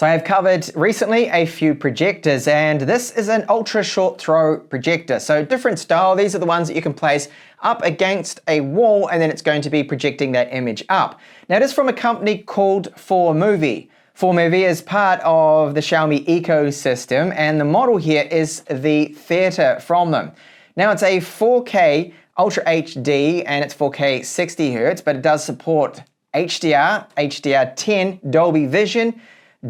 So I've covered recently a few projectors, and this is an ultra short throw projector. So different style, these are the ones that you can place up against a wall and then it's going to be projecting that image up. Now it is from a company called Formovie. Formovie is part of the Xiaomi ecosystem, and the model here is the Theatre from them. Now it's a 4K Ultra HD and it's 4K 60 Hz, but it does support HDR, HDR10, Dolby Vision,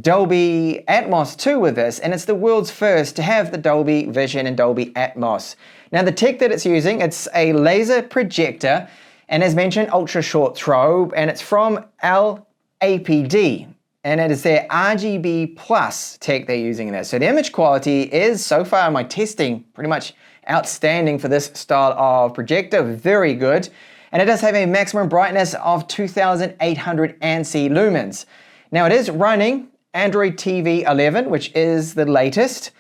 Dolby Atmos too with this, and it's the world's first to have the Dolby Vision and Dolby Atmos. Now the tech that it's using, it's a laser projector, and as mentioned, ultra short throw, and it's from LAPD. And it is their RGB plus tech they're using in this. So the image quality is, so far in my testing, pretty much outstanding for this style of projector, very good. And it does have a maximum brightness of 2800 ANSI lumens. Now it is running Android TV 11, which is the latest,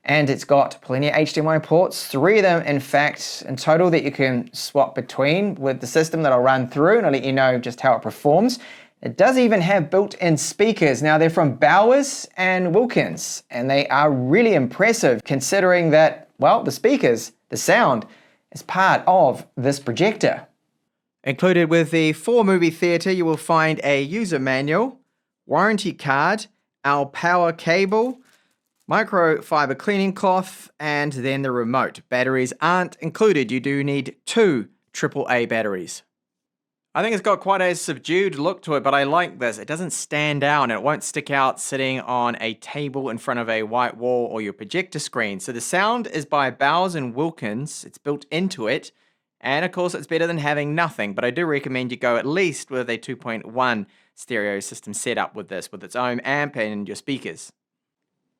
and it's got plenty of HDMI ports, 3 of them in fact in total that you can swap between with the system that I'll run through, and I'll let you know just how it performs. It does even have built-in speakers. Now they're from Bowers and Wilkins, and they are really impressive considering that, well, the speakers, the sound, is part of this projector. Included with the Formovie Theatre, you will find a user manual, warranty card, our power cable, microfiber cleaning cloth, and then the remote. Batteries aren't included. You do need 2 AAA batteries. I think it's got quite a subdued look to it, but I like this. It doesn't stand out and it won't stick out sitting on a table in front of a white wall or your projector screen. So the sound is by Bowers and Wilkins. It's built into it. And of course, it's better than having nothing, but I do recommend you go at least with a 2.1 stereo system setup with this, with its own amp and your speakers.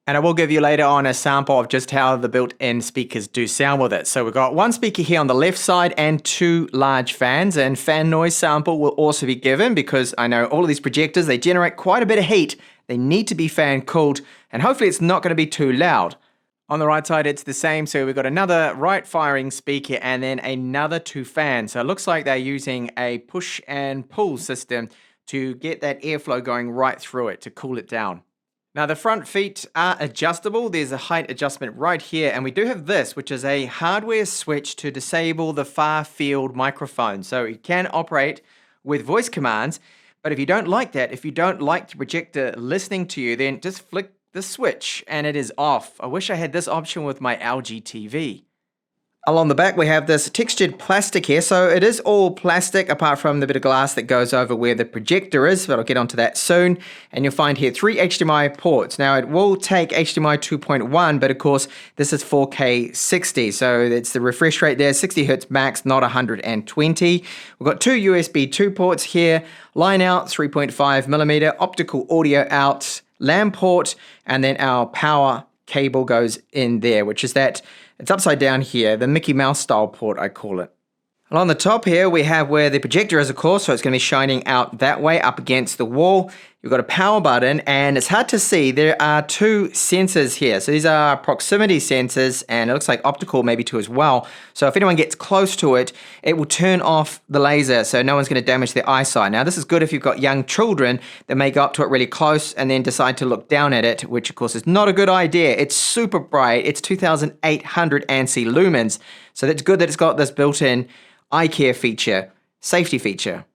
And I will give you later on a sample of just how the built-in speakers do sound with it. So we've got 1 speaker here on the left side and 2 large fans, and fan noise sample will also be given because I know all of these projectors, they generate quite a bit of heat. They need to be fan cooled, and hopefully it's not going to be too loud. On the right side, it's the same. So we've got another right firing speaker and then another 2 fans. So it looks like they're using a push and pull system to get that airflow going right through it to cool it down. Now the front feet are adjustable. There's a height adjustment right here, and we do have this, which is a hardware switch to disable the far field microphone. So you can operate with voice commands, but if you don't like that, if you don't like the projector listening to you, then just flick the switch and it is off. I wish I had this option with my LG TV. Along the back we have this textured plastic here, so it is all plastic apart from the bit of glass that goes over where the projector is, but I'll get onto that soon. And you'll find here 3 HDMI ports. Now it will take HDMI 2.1, but of course this is 4K 60, so it's the refresh rate there, 60 Hz max, not 120. We've got 2 USB 2 ports here, line out 3.5mm, optical audio out, LAN port, and then our power cable goes in there, which is that, it's upside down here, the Mickey Mouse style port I call it. Along the top here we have where the projector is, of course, so it's going to be shining out that way up against the wall. You've got a power button, and it's hard to see, there are 2 sensors here. So these are proximity sensors, and it looks like optical maybe too as well. So if anyone gets close to it, it will turn off the laser, so no one's going to damage their eyesight. Now this is good if you've got young children that may go up to it really close and then decide to look down at it, which of course is not a good idea. It's super bright, it's 2800 ANSI lumens, so that's good that it's got this built-in eye care feature, safety feature.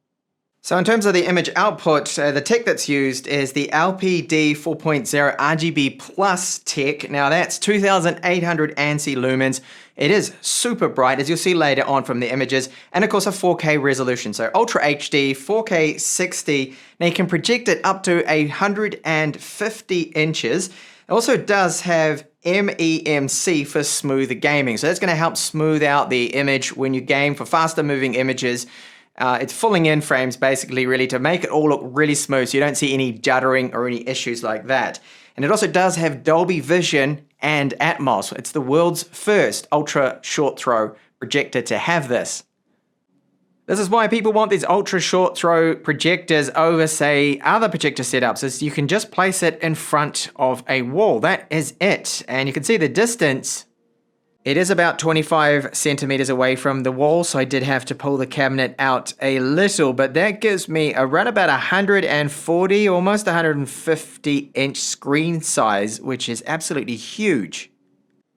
So in terms of the image output, the tech that's used is the LPD 4.0 RGB Plus tech. Now that's 2800 ANSI lumens. It is super bright, as you'll see later on from the images, and of course a 4K resolution, so Ultra HD, 4K 60. Now you can project it up to 150 inches. It also does have MEMC for smooth gaming, so that's going to help smooth out the image when you game for faster moving images. It's filling in frames basically really to make it all look really smooth so you don't see any juddering or any issues like that. And it also does have Dolby Vision and Atmos. It's the world's first ultra short throw projector to have this. This is why people want these ultra short throw projectors over, say, other projector setups, is you can just place it in front of a wall. That is it. And you can see the distance It is about 25 centimeters away from the wall, so I did have to pull the cabinet out a little, but that gives me around about 140, almost 150 inch screen size, which is absolutely huge.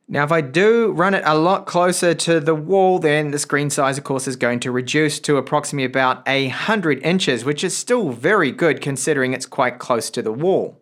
Now, if I do run it a lot closer to the wall, then the screen size, of course, is going to reduce to approximately about 100 inches, which is still very good considering it's quite close to the wall.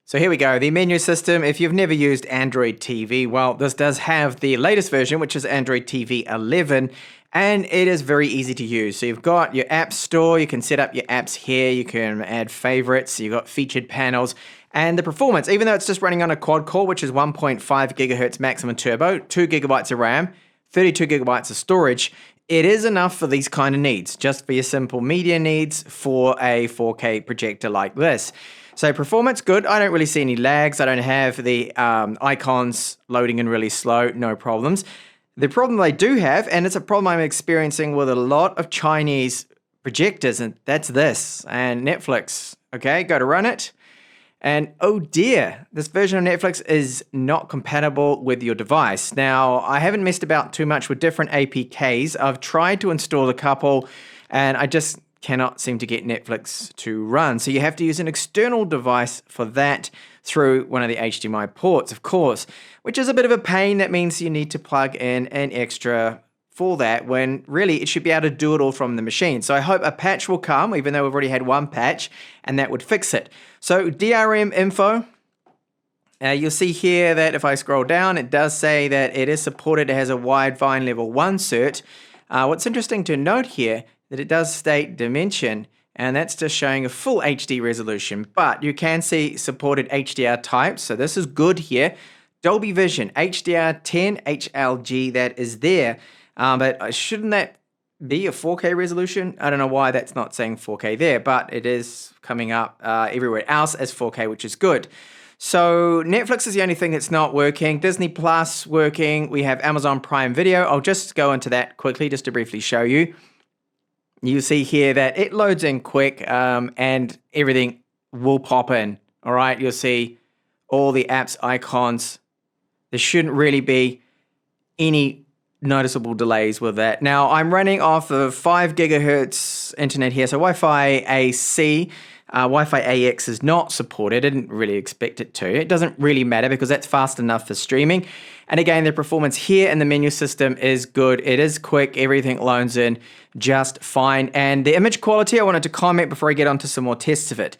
So here we go, the menu system. If you've never used Android TV, well, this does have the latest version, which is Android TV 11, and it is very easy to use. So you've got your app store, you can set up your apps here, you can add favorites, you've got featured panels, and the performance, even though it's just running on a quad core, which is 1.5 gigahertz maximum turbo, 2 gigabytes of RAM, 32 gigabytes of storage, it is enough for these kind of needs, just for your simple media needs for a 4K projector like this. So performance, good. I don't really see any lags. I don't have the icons loading in really slow, no problems. The problem I do have, and it's a problem I'm experiencing with a lot of Chinese projectors, and that's this, and Netflix. Okay, go to run it. And oh dear, this version of Netflix is not compatible with your device. Now, I haven't messed about too much with different APKs. I've tried to install a couple, and I just cannot seem to get Netflix to run. So you have to use an external device for that through one of the HDMI ports, of course, which is a bit of a pain. That means you need to plug in an extra for that when really it should be able to do it all from the machine. So I hope a patch will come, even though we've already had one patch, and that would fix it. So DRM info, you'll see here that if I scroll down, it does say that it is supported. It has a wide vine level 1 cert. What's interesting to note here that it does state dimension, and that's just showing a full HD resolution, but you can see supported HDR types, so this is good here. Dolby Vision, HDR10, HLG, that is there, but shouldn't that be a 4K resolution? I don't know why that's not saying 4K there, but it is coming up everywhere else as 4K, which is good. So Netflix is the only thing that's not working. Disney Plus working. We have Amazon Prime Video. I'll just go into that quickly just to briefly show you. You see here that it loads in quick and everything will pop in. All right, you'll see all the apps, icons. There shouldn't really be any noticeable delays with that. Now, I'm running off of 5 gigahertz internet here, so Wi-Fi AC. Wi-Fi AX is not supported. I didn't really expect it to. It doesn't really matter because that's fast enough for streaming. And again, the performance here in the menu system is good. It is quick. Everything loads in just fine. And the image quality, I wanted to comment before I get onto some more tests of it.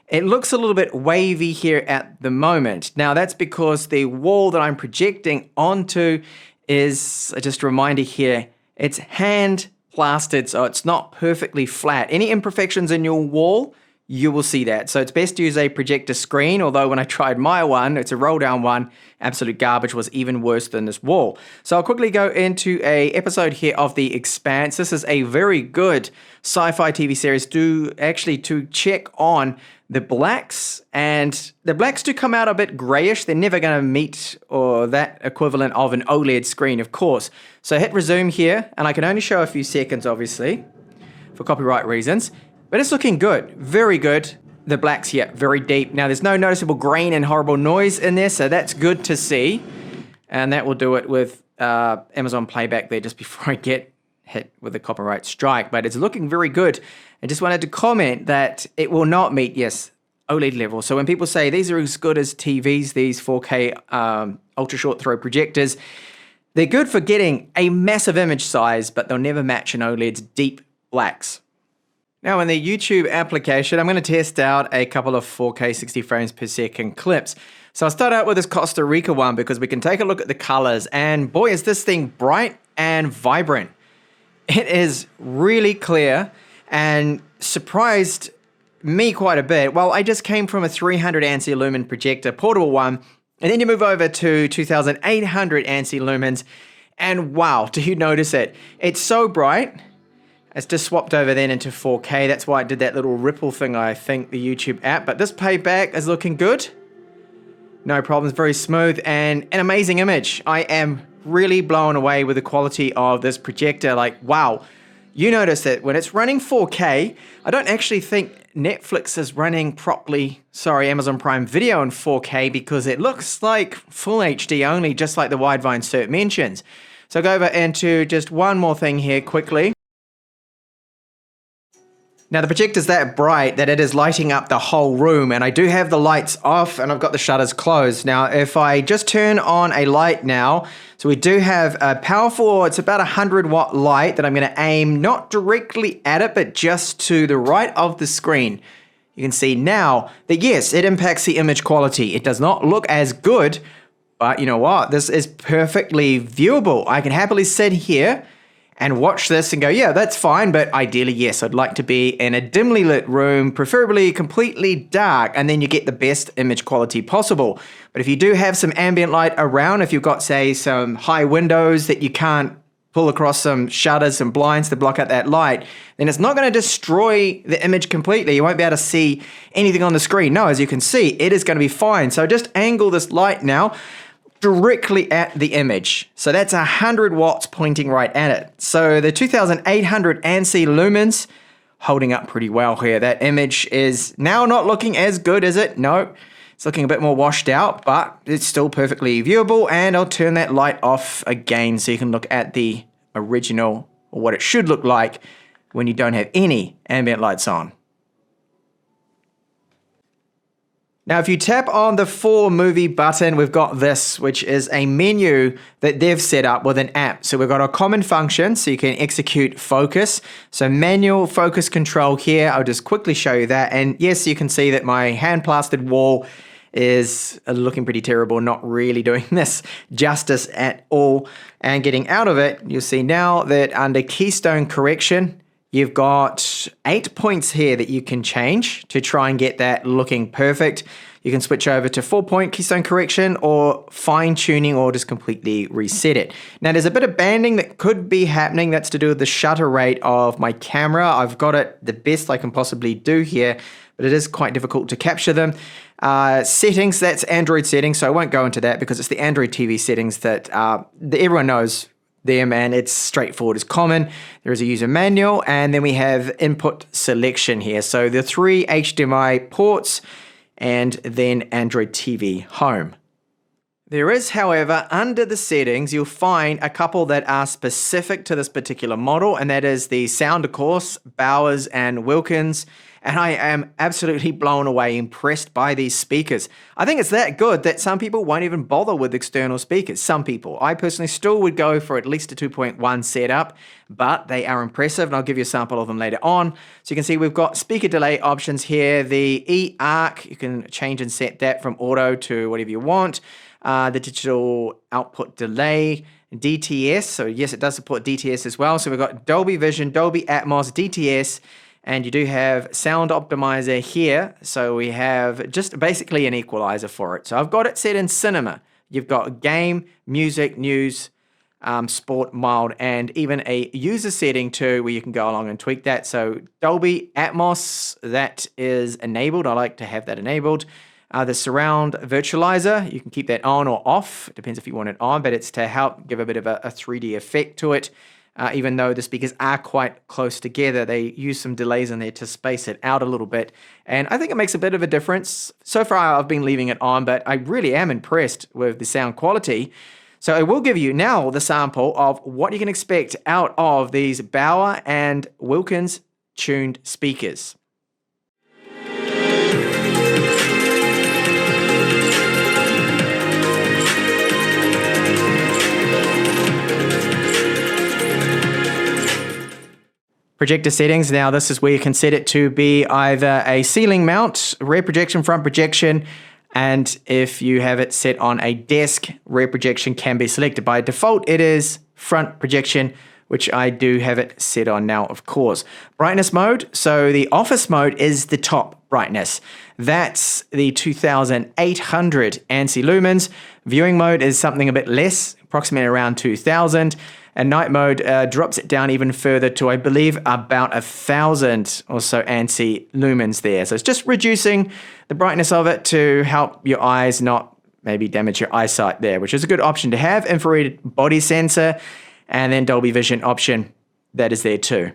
It looks a little bit wavy here at the moment. Now, that's because the wall that I'm projecting onto is, just a reminder here, it's hand plastered, so it's not perfectly flat. Any imperfections in your wall, you will see that. So it's best to use a projector screen, although when I tried my one, it's a roll down one, absolute garbage, was even worse than this wall. So I'll quickly go into a episode here of The Expanse. This is a very good sci-fi TV series to check on the blacks, and the blacks do come out a bit grayish. They're never going to meet or that equivalent of an OLED screen, of course. So hit resume here, and I can only show a few seconds, obviously, for copyright reasons. But it's looking good, very good. The blacks here, very deep. Now there's no noticeable grain and horrible noise in there, so that's good to see. And that will do it with Amazon Playback there just before I get hit with a copyright strike. But it's looking very good. I just wanted to comment that it will not meet, yes, OLED level. So when people say these are as good as TVs, these 4K ultra short throw projectors, they're good for getting a massive image size, but they'll never match an OLED's deep blacks. Now in the YouTube application, I'm going to test out a couple of 4K 60 frames per second clips. So I'll start out with this Costa Rica one because we can take a look at the colors, and boy, is this thing bright and vibrant. It is really clear and surprised me quite a bit. Well, I just came from a 300 ANSI lumen projector, portable one, and then you move over to 2800 ANSI lumens, and wow, do you notice it? It's so bright. It's just swapped over then into 4K. That's why it did that little ripple thing, I think, the YouTube app. But this playback is looking good. No problems, very smooth, and an amazing image. I am really blown away with the quality of this projector. Like, wow. You notice that when it's running 4K, I don't actually think Netflix is running properly, Amazon Prime Video in 4K, because it looks like full HD only, just like the Widevine cert mentions. So I'll go over into just one more thing here quickly. Now the projector's that bright that it is lighting up the whole room, and I do have the lights off and I've got the shutters closed. Now if I just turn on a light now, so we do have a powerful, it's about 100-watt light that I'm going to aim not directly at it, but just to the right of the screen. You can see now that yes, it impacts the image quality. It does not look as good, but you know what? This is perfectly viewable. I can happily sit here and watch this and go, yeah, that's fine, but ideally, yes, I'd like to be in a dimly lit room, preferably completely dark, and then you get the best image quality possible. But if you do have some ambient light around, if you've got, say, some high windows that you can't pull across some shutters and blinds to block out that light, then it's not going to destroy the image completely. You won't be able to see anything on the screen. No, as you can see, it is going to be fine. So just angle this light now directly at the image. So that's 100 watts pointing right at it. So the 2800 ANSI lumens holding up pretty well here. That image is now not looking as good, is it? No, it's looking a bit more washed out, but it's still perfectly viewable. And I'll turn that light off again so you can look at the original, or what it should look like when you don't have any ambient lights on. Now, if you tap on the Formovie button, we've got this, which is a menu that they've set up with an app. So we've got a common function, so you can execute focus. So manual focus control here, I'll just quickly show you that. And yes, you can see that my hand-plastered wall is looking pretty terrible, not really doing this justice at all. And getting out of it, you'll see now that under keystone correction, you've got 8 points here that you can change to try and get that looking perfect. You can switch over to 4-point keystone correction or fine tuning, or just completely reset it. Now there's a bit of banding that could be happening. That's to do with the shutter rate of my camera. I've got it the best I can possibly do here, but it is quite difficult to capture them. Settings, that's Android settings, so I won't go into that because it's the Android TV settings that everyone knows them, and it's straightforward as common. There is a user manual, and then we have input selection here. So the 3 HDMI ports, and then Android TV home. There is, however, under the settings, you'll find a couple that are specific to this particular model, and that is the sound, of course, Bowers and Wilkins. And I am absolutely blown away, impressed by these speakers. I think it's that good that some people won't even bother with external speakers. Some people. I personally still would go for at least a 2.1 setup, but they are impressive, and I'll give you a sample of them later on. So you can see we've got speaker delay options here. The E-Arc, you can change and set that from auto to whatever you want. The digital output delay, DTS. So yes, it does support DTS as well. So we've got Dolby Vision, Dolby Atmos, DTS, and you do have sound optimizer here. So we have just basically an equalizer for it. So I've got it set in cinema. You've got game, music, news, sport, mild, and even a user setting too, where you can go along and tweak that. So Dolby Atmos, that is enabled. I like to have that enabled. The surround virtualizer, you can keep that on or off. It depends if you want it on, but it's to help give a bit of a 3D effect to it. Even though the speakers are quite close together, they use some delays in there to space it out a little bit. And I think it makes a bit of a difference. So far, I've been leaving it on, but I really am impressed with the sound quality. So I will give you now the sample of what you can expect out of these Bauer and Wilkins tuned speakers. Projector settings. Now this is where you can set it to be either a ceiling mount, rear projection, front projection, and if you have it set on a desk, rear projection can be selected. By default, it is front projection, which I do have it set on now, of course. Brightness mode. So the office mode is the top brightness. That's the 2800 ANSI lumens. Viewing mode is something a bit less, approximately around 2000. And night mode drops it down even further to, I believe, about 1,000 or so ANSI lumens there. So it's just reducing the brightness of it to help your eyes not maybe damage your eyesight there, which is a good option to have. Infrared body sensor, and then Dolby Vision option, that is there too.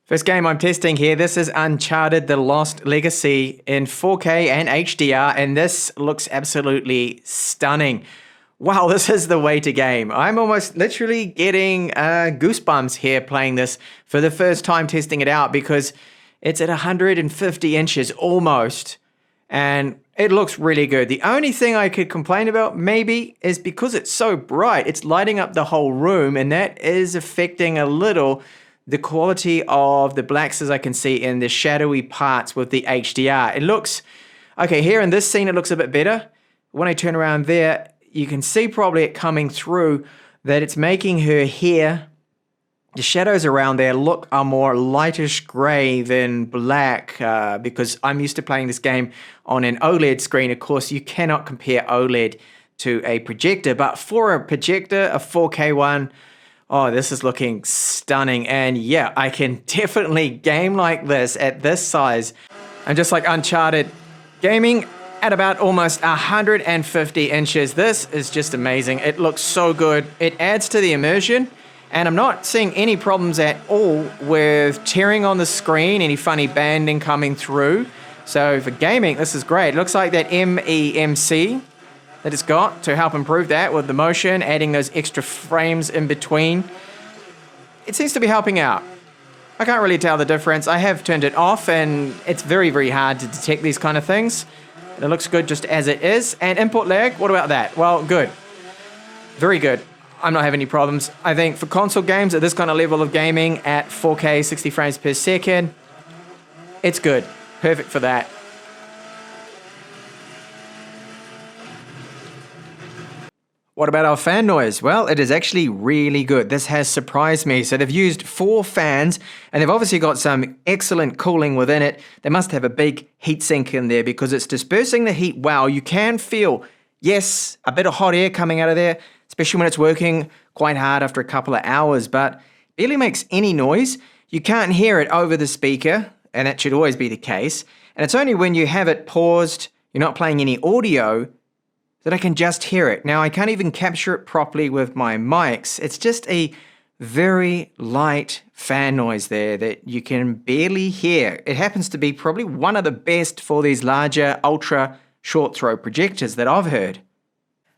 First game I'm testing here, this is Uncharted: The Lost Legacy in 4K and HDR, and this looks absolutely stunning. Wow, this is the way to game. I'm almost literally getting goosebumps here playing this for the first time testing it out because it's at 150 inches almost, and it looks really good. The only thing I could complain about maybe is because it's so bright, it's lighting up the whole room, and that is affecting a little the quality of the blacks as I can see in the shadowy parts with the HDR. It looks, okay, here in this scene it looks a bit better. When I turn around there, you can see probably it coming through that it's making her hair, the shadows around there are more lightish gray than black because I'm used to playing this game on an OLED screen. Of course, you cannot compare OLED to a projector, but for a projector, a 4K one, oh, this is looking stunning. And yeah, I can definitely game like this at this size. And just like Uncharted, gaming at about almost 150 inches. This is just amazing. It looks so good. It adds to the immersion, and I'm not seeing any problems at all with tearing on the screen, any funny banding coming through. So for gaming, this is great. It looks like that MEMC that it's got to help improve that with the motion, adding those extra frames in between. It seems to be helping out. I can't really tell the difference. I have turned it off, and it's very, very hard to detect these kind of things. It looks good just as it is. And input lag, what about that? Well, good. Very good. I'm not having any problems. I think for console games at this kind of level of gaming at 4K, 60 frames per second, it's good. Perfect for that. What about our fan noise? Well, it is actually really good. This has surprised me. So they've used 4 fans, and they've obviously got some excellent cooling within it. They must have a big heat sink in there because it's dispersing the heat well. You can feel, yes, a bit of hot air coming out of there, especially when it's working quite hard after a couple of hours, but barely makes any noise. You can't hear it over the speaker, and that should always be the case. And it's only when you have it paused, you're not playing any audio, that I can just hear it. Now, I can't even capture it properly with my mics. It's just a very light fan noise there that you can barely hear. It happens to be probably one of the best for these larger, ultra short throw projectors that I've heard.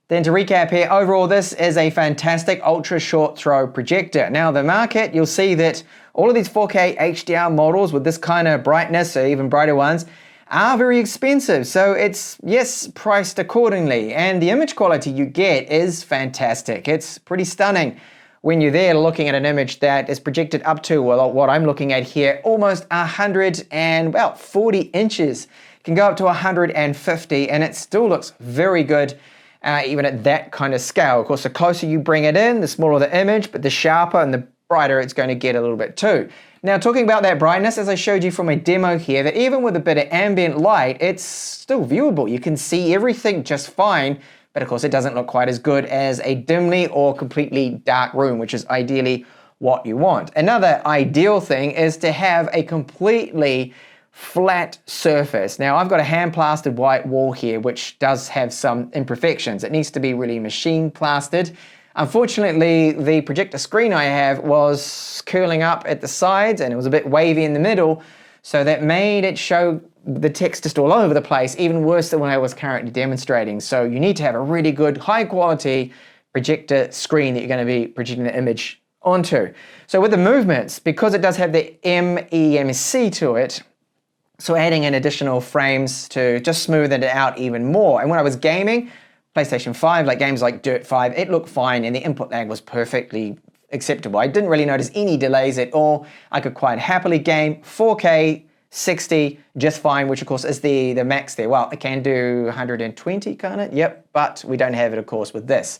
Then to recap here, overall this is a fantastic ultra short throw projector. Now the market, you'll see that all of these 4K HDR models with this kind of brightness, or even brighter ones, are very expensive, so it's, yes, priced accordingly, and the image quality you get is fantastic. It's pretty stunning when you're there looking at an image that is projected up to, well, what I'm looking at here, almost 140 inches. It can go up to 150, and it still looks very good even at that kind of scale. Of course, the closer you bring it in, the smaller the image, but the sharper and the brighter it's going to get a little bit too. Now, talking about that brightness, as I showed you from a demo here, that even with a bit of ambient light, it's still viewable. You can see everything just fine, but of course it doesn't look quite as good as a dimly or completely dark room, which is ideally what you want. Another ideal thing is to have a completely flat surface. Now, I've got a hand-plastered white wall here, which does have some imperfections. It needs to be really machine plastered. Unfortunately, the projector screen I have was curling up at the sides and it was a bit wavy in the middle, so that made it show the text just all over the place, even worse than what I was currently demonstrating. So you need to have a really good, high quality projector screen that you're going to be projecting the image onto. So with the movements, because it does have the MEMC to it, so adding in additional frames to just smoothen it out even more. And when I was gaming, PlayStation 5, like games like Dirt 5, it looked fine and the input lag was perfectly acceptable. I didn't really notice any delays at all. I could quite happily game 4K, 60, just fine, which of course is the max there. Well, it can do 120, can't it? Yep, but we don't have it, of course, with this.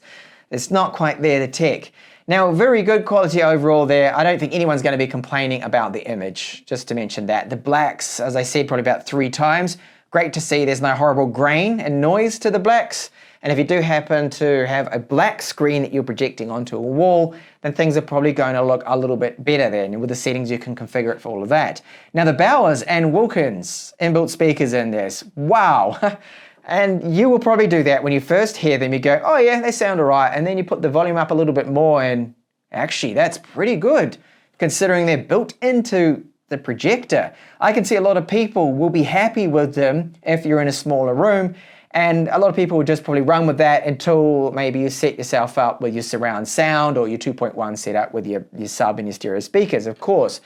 It's not quite there, the tech. Now, very good quality overall there. I don't think anyone's going to be complaining about the image, just to mention that. The blacks, as I said, probably about 3 times. Great to see there's no horrible grain and noise to the blacks. And if you do happen to have a black screen that you're projecting onto a wall, then things are probably going to look a little bit better there. And with the settings, you can configure it for all of that. Now the Bowers and Wilkins inbuilt speakers in this, wow. And you will probably do that when you first hear them. You go, oh yeah, they sound all right. And then you put the volume up a little bit more and actually that's pretty good considering they're built into the projector. I can see a lot of people will be happy with them if you're in a smaller room, and a lot of people will just probably run with that until maybe you set yourself up with your surround sound or your 2.1 setup with your sub and your stereo speakers, of course.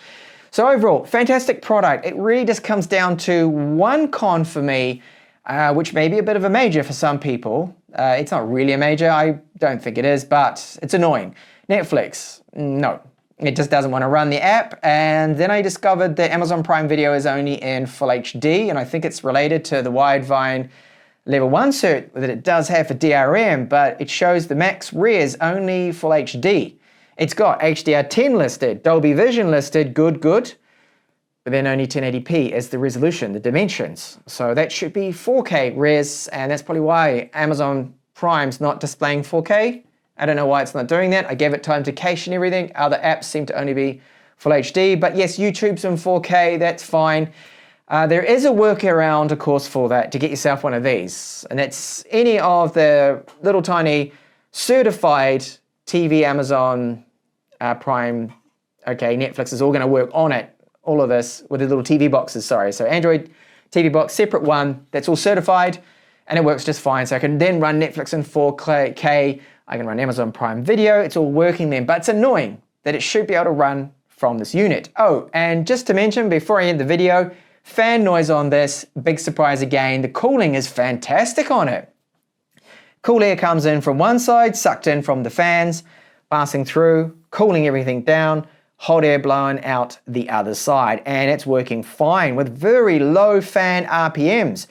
So overall, fantastic product. It really just comes down to one con for me, which may be a bit of a major for some people. It's not really a major, I don't think it is, but it's annoying. Netflix, no. It just doesn't want to run the app, and then I discovered that Amazon Prime Video is only in Full HD, and I think it's related to the Widevine Level 1 cert that it does have for DRM, but it shows the max res only Full HD. It's got HDR10 listed, Dolby Vision listed, good, but then only 1080p as the resolution, the dimensions. So that should be 4K res, and that's probably why Amazon Prime's not displaying 4K. I don't know why it's not doing that. I gave it time to cache and everything. Other apps seem to only be Full HD, but yes, YouTube's in 4K, that's fine. There is a workaround, of course, for that, to get yourself one of these, and that's any of the little tiny certified TV Amazon Prime, okay, Netflix is all going to work on it, all of this, with the little TV boxes, sorry. So Android TV box, separate one, that's all certified, and it works just fine. So I can then run Netflix in 4K, I can run Amazon Prime Video, it's all working then, but it's annoying that it should be able to run from this unit. Oh, and just to mention before I end the video, fan noise on this, big surprise again, the cooling is fantastic on it. Cool air comes in from one side, sucked in from the fans, passing through, cooling everything down, hot air blowing out the other side, and it's working fine with very low fan RPMs.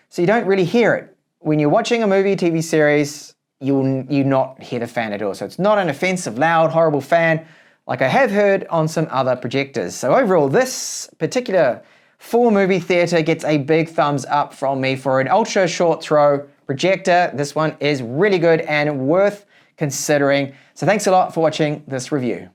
So you don't really hear it. When you're watching a movie, TV series, you not hear the fan at all. So it's not an offensive, loud, horrible fan like I have heard on some other projectors. So overall, this particular Formovie theater gets a big thumbs up from me for an ultra short throw projector. This one is really good and worth considering. So thanks a lot for watching this review.